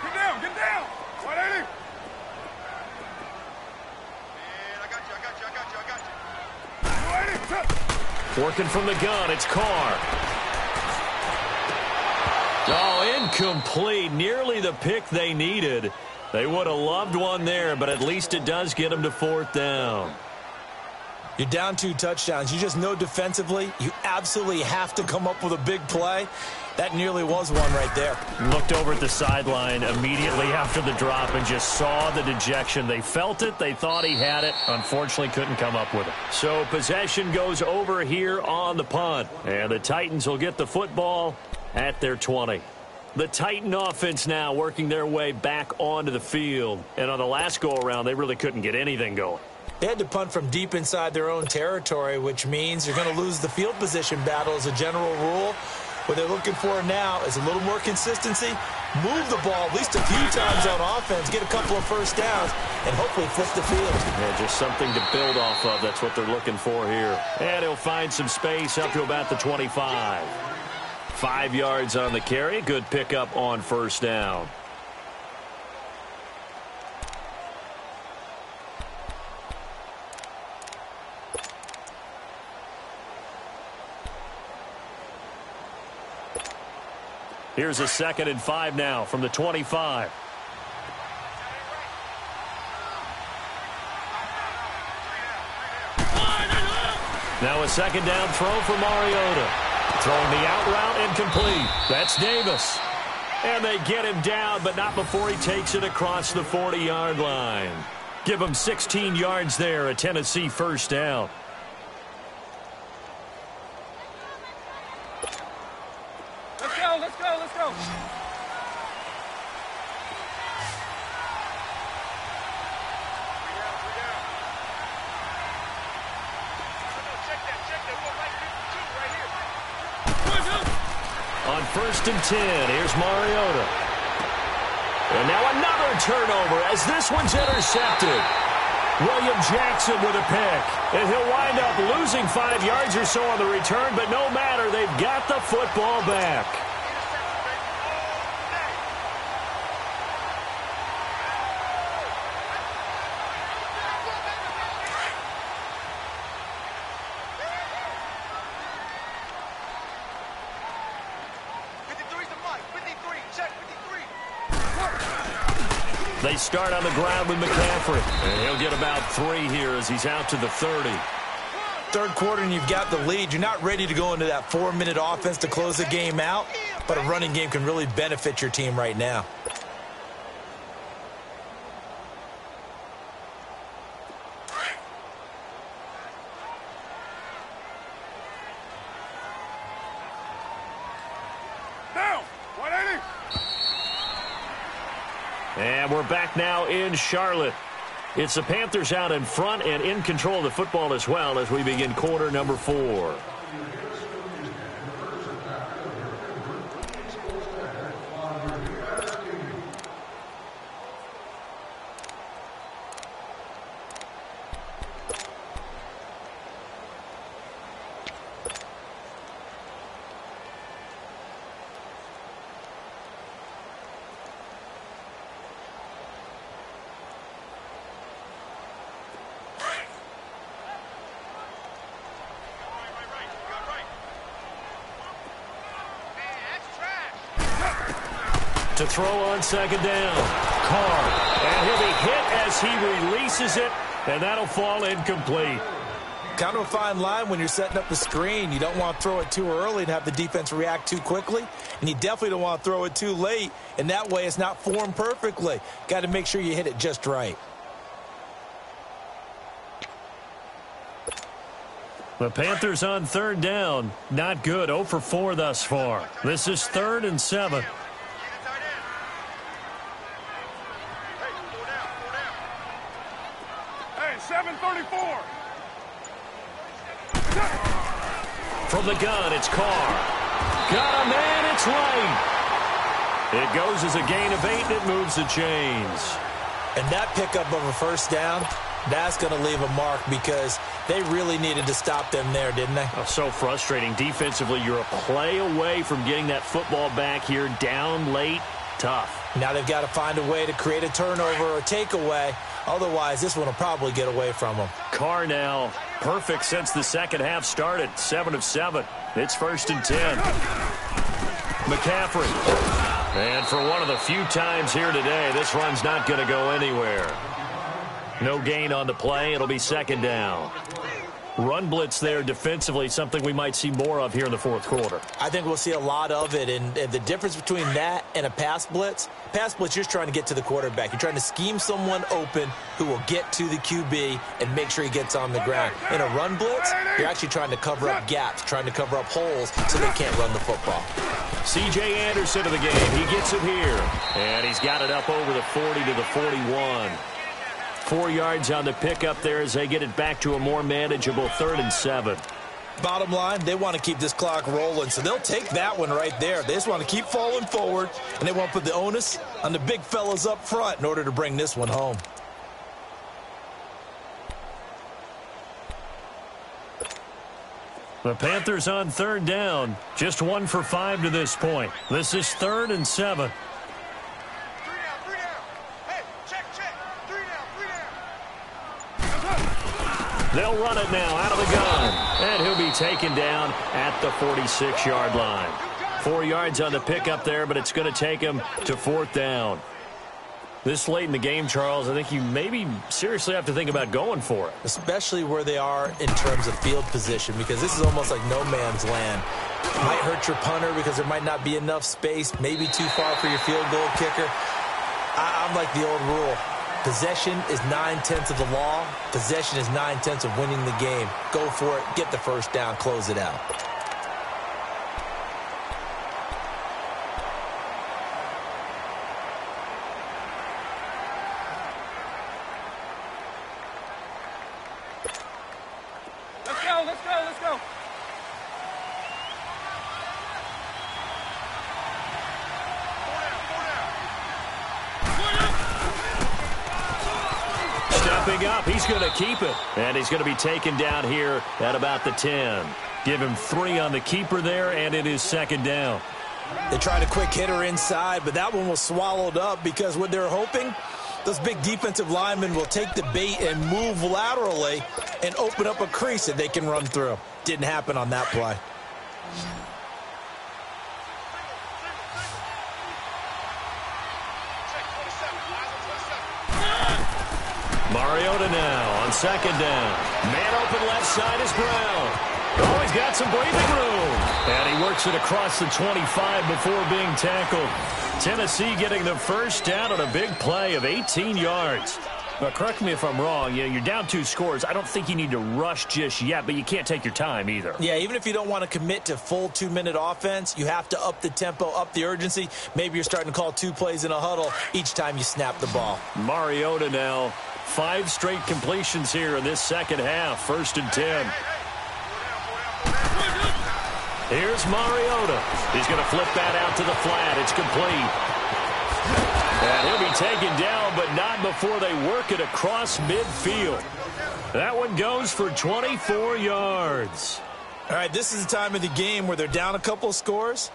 Get down, get down. 180. Working from the gun, it's Carr. Oh, incomplete. Nearly the pick they needed. They would have loved one there, but at least it does get them to 4th down. You're down 2 touchdowns. You just know defensively you absolutely have to come up with a big play. That nearly was one right there. Looked over at the sideline immediately after the drop and just saw the dejection. They felt it. They thought he had it. Unfortunately, couldn't come up with it. So possession goes over here on the punt. And the Titans will get the football at their 20. The Titan offense now working their way back onto the field. And on the last go-around, they really couldn't get anything going. They had to punt from deep inside their own territory, which means you're going to lose the field position battle as a general rule. What they're looking for now is a little more consistency, move the ball at least a few times on offense, get a couple of 1st downs, and hopefully flip the field. Yeah, just something to build off of. That's what they're looking for here. And he'll find some space up to about the 25. 5 yards on the carry. Good pickup on 1st down. Here's a 2nd and 5 now from the 25. Now a 2nd down throw for Mariota. Throwing the out route incomplete. That's Davis. And they get him down, but not before he takes it across the 40-yard line. Give him 16 yards there, a Tennessee first down. Let's go, let's go, let's go. On 1st and 10, here's Mariota. And now another turnover as this one's intercepted. William Jackson with a pick. And he'll wind up losing 5 yards or so on the return, but no matter, they've got the football back. They start on the ground with McCaffrey. And he'll get about 3 here as he's out to the 30. Third quarter and you've got the lead. You're not ready to go into that 4-minute offense to close the game out, but a running game can really benefit your team right now. And we're back now in Charlotte. It's the Panthers out in front and in control of the football as well as we begin quarter number 4. To throw on 2nd down. Carr. And he'll be hit as he releases it, and that'll fall incomplete. Kind of a fine line when you're setting up the screen. You don't want to throw it too early and have the defense react too quickly, and you definitely don't want to throw it too late, and that way it's not formed perfectly. Got to make sure you hit it just right. The Panthers on 3rd down. Not good. 0 for 4 thus far. This is 3rd and 7. From the gun, it's Carr. Got a man, it's late. It goes as a gain of 8, and it moves the chains. And that pickup of a first down, that's going to leave a mark because they really needed to stop them there, didn't they? Oh, so frustrating. Defensively, you're a play away from getting that football back here. Down late, tough. Now they've got to find a way to create a turnover or takeaway. Otherwise, this one will probably get away from them. Carr now, perfect since the second half started. 7 of 7. It's 1st and 10. McCaffrey. And for one of the few times here today, this run's not going to go anywhere. No gain on the play. It'll be 2nd down. Run blitz there defensively, something we might see more of here in the 4th quarter. I think we'll see a lot of it, and the difference between that and a pass blitz, you're just trying to get to the quarterback. You're trying to scheme someone open who will get to the QB and make sure he gets on the ground. In a run blitz, you're actually trying to cover up gaps, trying to cover up holes so they can't run the football. C.J. Anderson to the game. He gets it here, and he's got it up over the 40 to the 41. 4 yards on the pickup there as they get it back to a more manageable 3rd and 7. Bottom line, they want to keep this clock rolling, so they'll take that one right there. They just want to keep falling forward, and they want to put the onus on the big fellas up front in order to bring this one home. The Panthers on 3rd down, just 1 for 5 to this point. This is 3rd and 7. They'll run it now out of the gun. And he'll be taken down at the 46-yard line. 4 yards on the pickup there, but it's going to take him to 4th down. This late in the game, Charles, I think you maybe seriously have to think about going for it. Especially where they are in terms of field position, because this is almost like no man's land. Might hurt your punter because there might not be enough space, maybe too far for your field goal kicker. I'm like the old rule. Possession is 9/10 of the law. Possession is 9/10 of winning the game. Go for it, get the first down, close it out. Let's go. Stepping up, he's going to keep it. And he's going to be taken down here at about the 10. Give him 3 on the keeper there, and it is 2nd down. They tried a quick hitter inside, but that one was swallowed up because what they're hoping, those big defensive linemen will take the bait and move laterally and open up a crease that they can run through. Didn't happen on that play. Mariota now on 2nd down. Man open left side is Brown. Oh, he's got some breathing room. And he works it across the 25 before being tackled. Tennessee getting the first down on a big play of 18 yards. But correct me if I'm wrong, you're down 2 scores. I don't think you need to rush just yet, but you can't take your time either. Yeah, even if you don't want to commit to full 2-minute offense, you have to up the tempo, up the urgency. Maybe you're starting to call 2 plays in a huddle each time you snap the ball. Mariota now, 5 straight completions here in this second half. 1st and 10. Here's Mariota. He's going to flip that out to the flat. It's complete. And he'll be taken down, but not before they work it across midfield. That one goes for 24 yards. All right, this is the time of the game where they're down a couple of scores,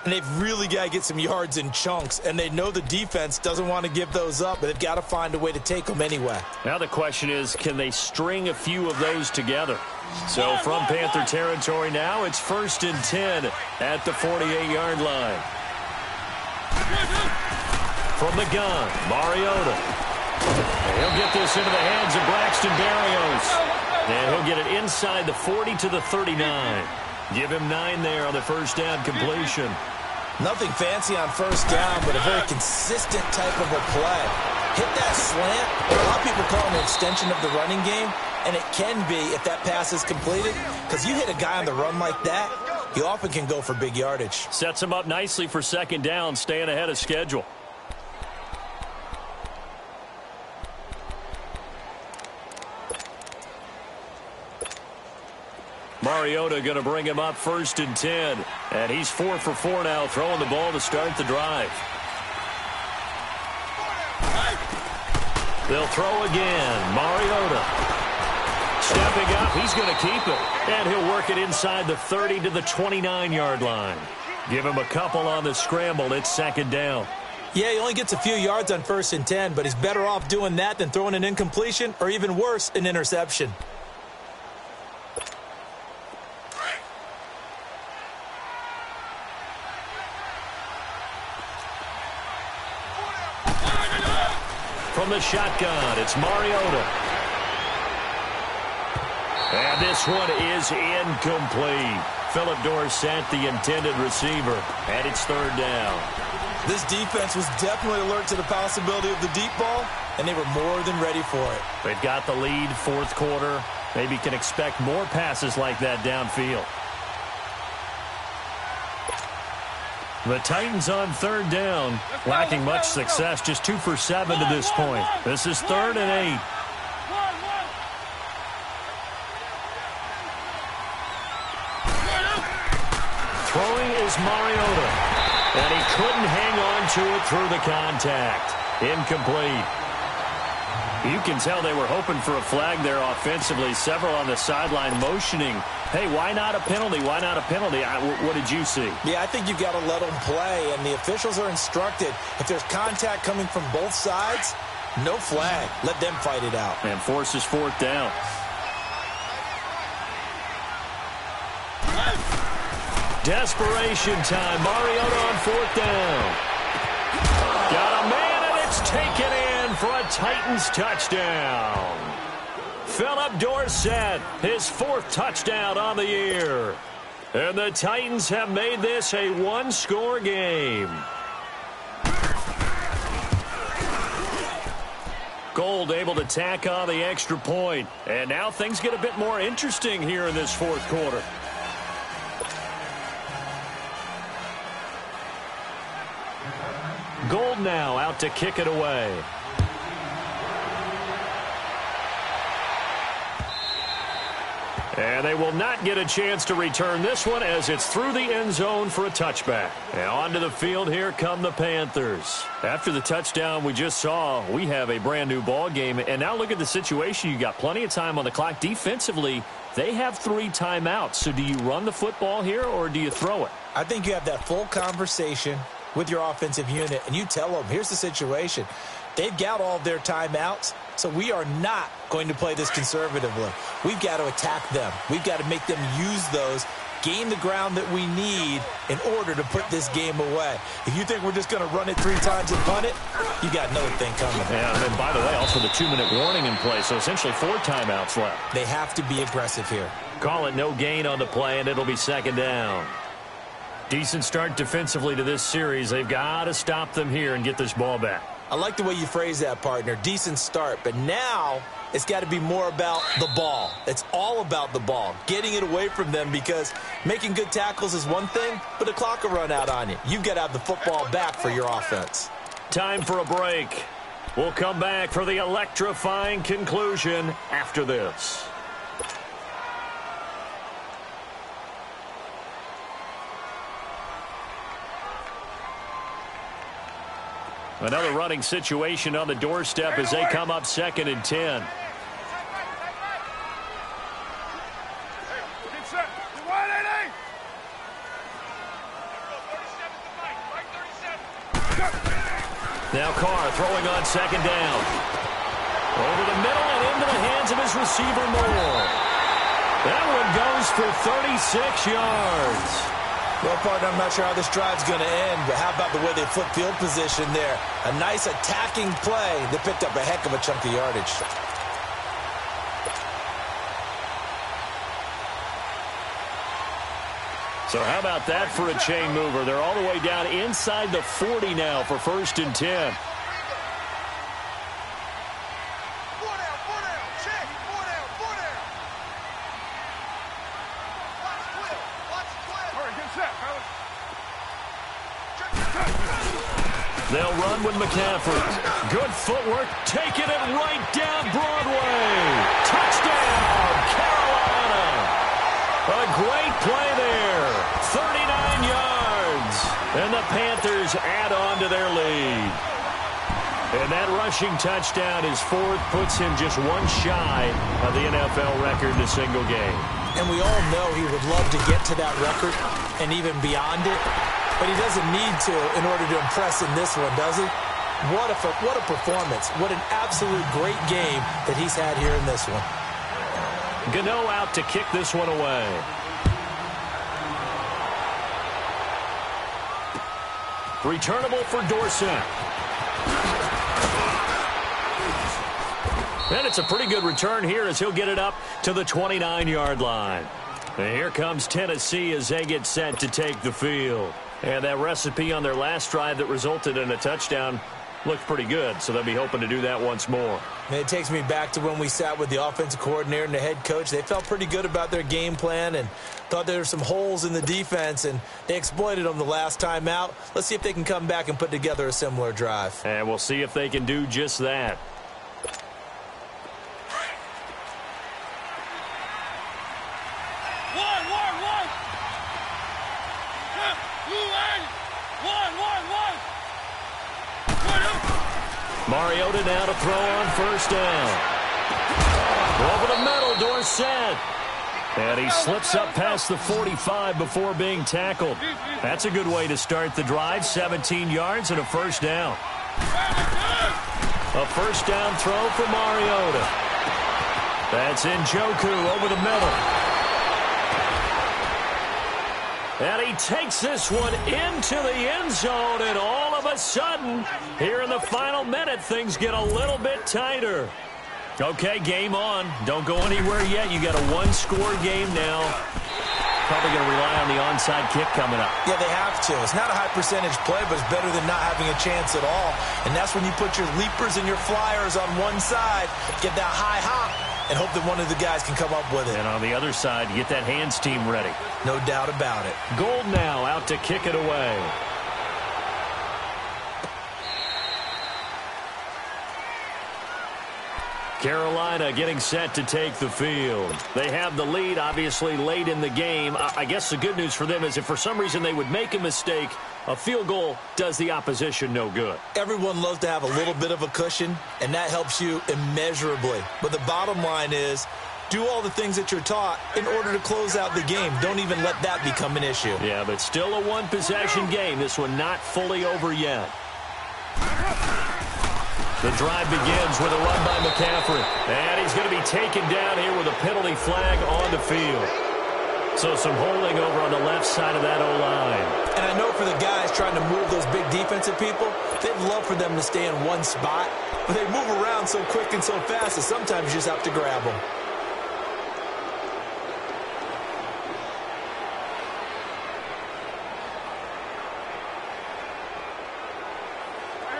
and they've really got to get some yards in chunks, and they know the defense doesn't want to give those up, but they've got to find a way to take them anyway. Now the question is, can they string a few of those together? So from Panther territory now, it's 1st and 10 at the 48-yard line. From the gun, Mariota. And he'll get this into the hands of Braxton Berrios. And he'll get it inside the 40 to the 39. Give him 9 there on the first down completion. Nothing fancy on first down, but a very consistent type of a play. Hit that slant. A lot of people call it an extension of the running game, and it can be if that pass is completed, because you hit a guy on the run like that, you often can go for big yardage. Sets him up nicely for 2nd down, staying ahead of schedule. Mariota going to bring him up 1st and 10. And he's 4 for 4 now, throwing the ball to start the drive. They'll throw again. Mariota. Stepping up, he's going to keep it. And he'll work it inside the 30 to the 29-yard line. Give him a couple on the scramble. It's 2nd down. Yeah, he only gets a few yards on 1st and 10, but he's better off doing that than throwing an incompletion, or even worse, an interception. From the shotgun, it's Mariota. And this one is incomplete. Philip Dorsett, the intended receiver, and it's 3rd down. This defense was definitely alert to the possibility of the deep ball, and they were more than ready for it. They've got the lead, 4th quarter. Maybe can expect more passes like that downfield. The Titans on 3rd down, lacking much success, just 2 for 7 to this point. This is 3rd and 8. Throwing is Mariota, and he couldn't hang on to it through the contact. Incomplete. You can tell they were hoping for a flag there offensively. Several on the sideline motioning, hey, why not a penalty? Why not a penalty? What did you see? Yeah, I think you've got to let them play, and the officials are instructed. If there's contact coming from both sides, no flag. Let them fight it out. And forces 4th down. Desperation time. Mariota on fourth down. Got a man, and it's taken in for a Titans touchdown. Philip Dorsett, his fourth touchdown on the year. And the Titans have made this a one-score game. Gold able to tack on the extra point. And now things get a bit more interesting here in this fourth quarter. Gold now out to kick it away. And they will not get a chance to return this one as it's through the end zone for a touchback. And onto the field, here come the Panthers. After the touchdown we just saw, we have a brand new ball game. And now look at the situation. You got plenty of time on the clock. Defensively, they have 3 timeouts. So do you run the football here or do you throw it? I think you have that full conversation with your offensive unit, and you tell them, here's the situation. They've got all of their timeouts, so we are not going to play this conservatively. We've got to attack them. We've got to make them use those, gain the ground that we need in order to put this game away. If you think we're just going to run it 3 times and punt it, you got another thing coming. Yeah, and by the way, also the 2-minute warning in play, so essentially 4 timeouts left. They have to be aggressive here. Call it no gain on the play, and it'll be second down. Decent start defensively to this series. They've got to stop them here and get this ball back. I like the way you phrase that, partner. Decent start, but now it's got to be more about the ball. It's all about the ball, getting it away from them, because making good tackles is one thing, but the clock will run out on you. You've got to have the football back for your offense. Time for a break. We'll come back for the electrifying conclusion after this. Another running situation on the doorstep as they come up 2nd and 10. Now Carr throwing on 2nd down. Over the middle and into the hands of his receiver Moore. That one goes for 36 yards. Well, partner, I'm not sure how this drive's going to end, but how about the way they flip field position there? A nice attacking play that picked up a heck of a chunk of yardage. So how about that for a chain mover? They're all the way down inside the 40 now for 1st and 10. They'll run with McCaffrey. Good footwork, taking it right down Broadway. Touchdown, Carolina. A great play there. 39 yards. And the Panthers add on to their lead. And that rushing touchdown, his 4th, puts him just one shy of the NFL record in a single game. And we all know he would love to get to that record and even beyond it. But he doesn't need to in order to impress in this one, does he? What a performance. What an absolute great game that he's had here in this one. Gano out to kick this one away. Returnable for Dorsett. And it's a pretty good return here as he'll get it up to the 29-yard line. And here comes Tennessee as they get set to take the field. And that recipe on their last drive that resulted in a touchdown looked pretty good, so they'll be hoping to do that once more. And it takes me back to when we sat with the offensive coordinator and the head coach. They felt pretty good about their game plan and thought there were some holes in the defense, and they exploited them the last time out. Let's see if they can come back and put together a similar drive. And we'll see if they can do just that. Mariota now to throw on 1st down. Over the middle, Dorsett. And he slips up past the 45 before being tackled. That's a good way to start the drive. 17 yards and a 1st down. A 1st down throw for Mariota. That's Njoku over the middle. And he takes this one into the end zone, and all of a sudden, here in the final minute, things get a little bit tighter. Okay, game on. Don't go anywhere yet. You got a one-score game now. Probably going to rely on the onside kick coming up. Yeah, they have to. It's not a high-percentage play, but it's better than not having a chance at all. And that's when you put your leapers and your flyers on one side, get that high hop, and hope that one of the guys can come up with it. And on the other side, you get that hands team ready. No doubt about it. Gold now out to kick it away. Carolina getting set to take the field. They have the lead, obviously, late in the game. I guess the good news for them is if for some reason they would make a mistake, a field goal does the opposition no good. Everyone loves to have a little bit of a cushion, and that helps you immeasurably. But the bottom line is, do all the things that you're taught in order to close out the game. Don't even let that become an issue. Yeah, but still a one-possession game. This one not fully over yet. The drive begins with a run by McCaffrey. And he's going to be taken down here with a penalty flag on the field. So some holding over on the left side of that O-line. And I know for the guys trying to move those big defensive people, they'd love for them to stay in one spot. But they move around so quick and so fast that sometimes you just have to grab them.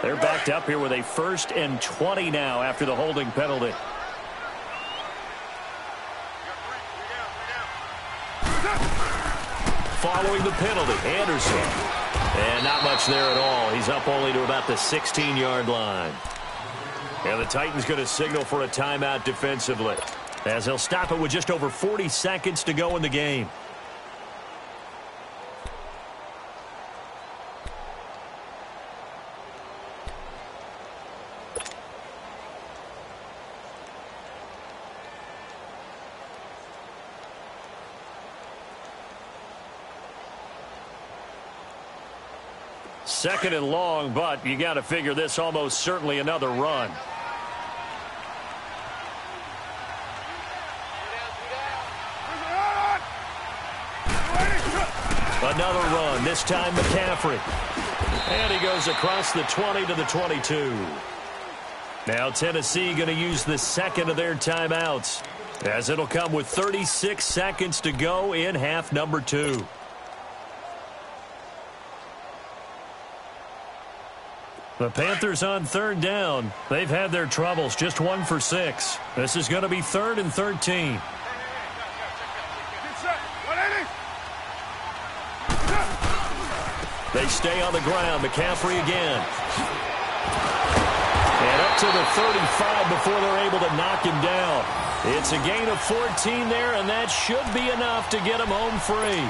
They're backed up here with a 1st and 20 now after the holding penalty. Following the penalty, Anderson. And not much there at all. He's up only to about the 16-yard line. And the Titans going to signal for a timeout defensively, as they'll stop it with just over 40 seconds to go in the game. Second and long, but you got to figure this almost certainly another run. Another run, this time McCaffrey. And he goes across the 20 to the 22. Now Tennessee going to use the second of their timeouts, as it'll come with 36 seconds to go in half number 2. The Panthers on 3rd down. They've had their troubles, just 1 for 6. This is going to be 3rd and 13. They stay on the ground. McCaffrey again. And up to the 35 before they're able to knock him down. It's a gain of 14 there, and that should be enough to get him home free.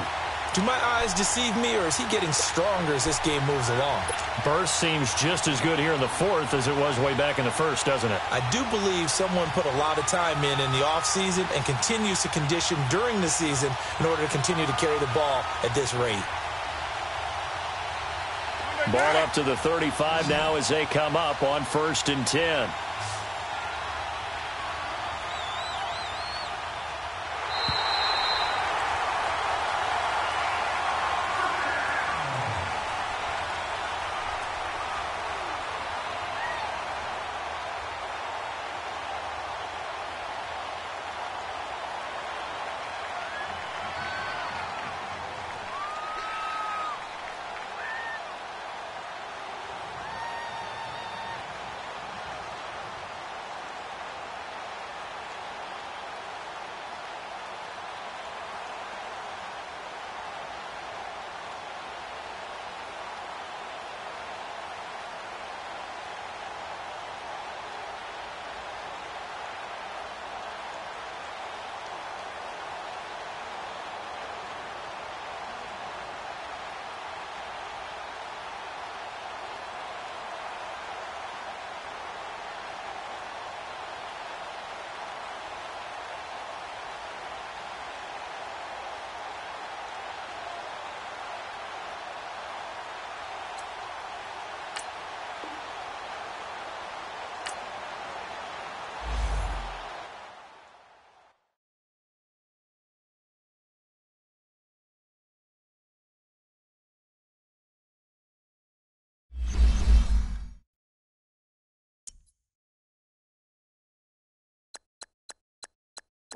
Do my eyes deceive me, or is he getting stronger as this game moves along? Burst seems just as good here in the 4th as it was way back in the 1st, doesn't it? I do believe someone put a lot of time in the offseason and continues to condition during the season in order to continue to carry the ball at this rate. Ball up to the 35 now as they come up on 1st and 10.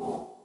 it.